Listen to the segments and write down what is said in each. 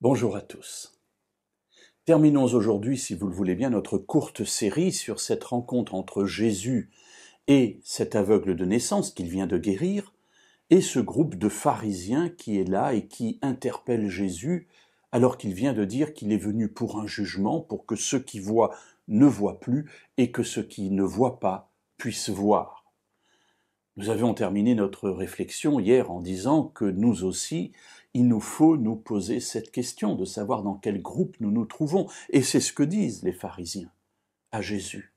Bonjour à tous. Terminons aujourd'hui, si vous le voulez bien, notre courte série sur cette rencontre entre Jésus et cet aveugle de naissance qu'il vient de guérir, et ce groupe de pharisiens qui est là et qui interpelle Jésus alors qu'il vient de dire qu'il est venu pour un jugement, pour que ceux qui voient ne voient plus et que ceux qui ne voient pas puissent voir. Nous avions terminé notre réflexion hier en disant que nous aussi, il nous faut nous poser cette question de savoir dans quel groupe nous nous trouvons. Et c'est ce que disent les pharisiens à Jésus.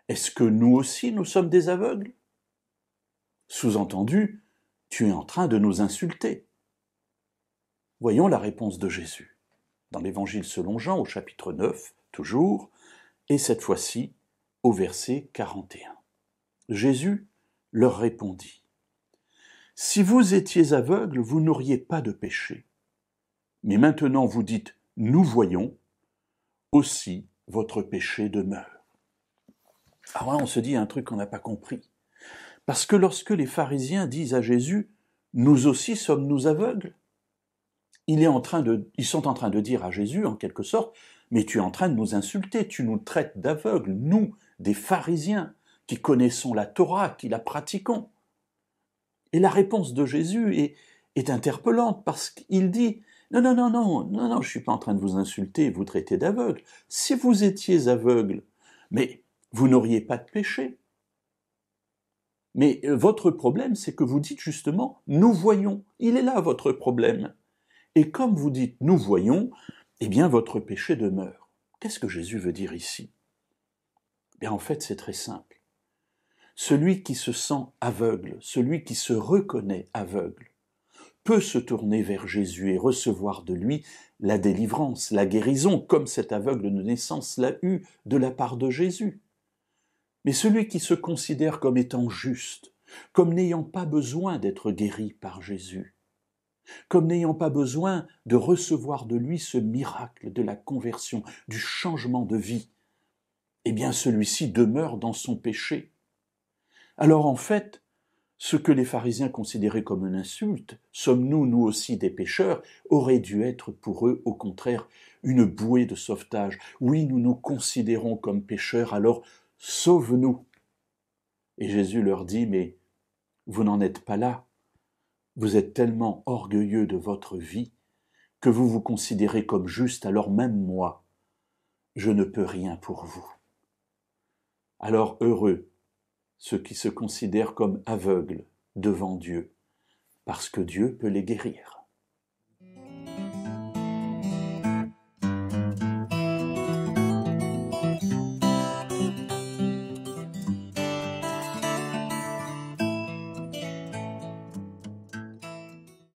Est-ce que nous aussi, nous sommes des aveugles ? Sous-entendu, tu es en train de nous insulter. Voyons la réponse de Jésus. Dans l'Évangile selon Jean, au chapitre 9, toujours, et cette fois-ci, au verset 41. Jésus leur répondit : « Si vous étiez aveugles, vous n'auriez pas de péché. Mais maintenant vous dites : nous voyons, aussi votre péché demeure. » Alors là, on se dit un truc qu'on n'a pas compris. Parce que lorsque les pharisiens disent à Jésus : nous aussi sommes-nous aveugles ? Ils sont en train de dire à Jésus, en quelque sorte, mais tu es en train de nous insulter, tu nous traites d'aveugles, nous, des pharisiens, qui connaissons la Torah, qui la pratiquons. Et la réponse de Jésus est interpellante parce qu'il dit : non, je ne suis pas en train de vous insulter et vous traiter d'aveugle. Si vous étiez aveugle, mais vous n'auriez pas de péché. Mais votre problème, c'est que vous dites justement : nous voyons. Il est là votre problème. Et comme vous dites : nous voyons, eh bien votre péché demeure. Qu'est-ce que Jésus veut dire ici ? Bien, en fait, c'est très simple. Celui qui se sent aveugle, celui qui se reconnaît aveugle, peut se tourner vers Jésus et recevoir de lui la délivrance, la guérison, comme cet aveugle de naissance l'a eu de la part de Jésus. Mais celui qui se considère comme étant juste, comme n'ayant pas besoin d'être guéri par Jésus, comme n'ayant pas besoin de recevoir de lui ce miracle de la conversion, du changement de vie, eh bien celui-ci demeure dans son péché. Alors en fait, ce que les pharisiens considéraient comme une insulte, sommes-nous, nous aussi, des pécheurs, aurait dû être pour eux, au contraire, une bouée de sauvetage. Oui, nous nous considérons comme pécheurs, alors sauve-nous. Et Jésus leur dit : mais vous n'en êtes pas là. Vous êtes tellement orgueilleux de votre vie que vous vous considérez comme juste, alors même moi, je ne peux rien pour vous. Alors heureux ceux qui se considèrent comme aveugles devant Dieu, parce que Dieu peut les guérir.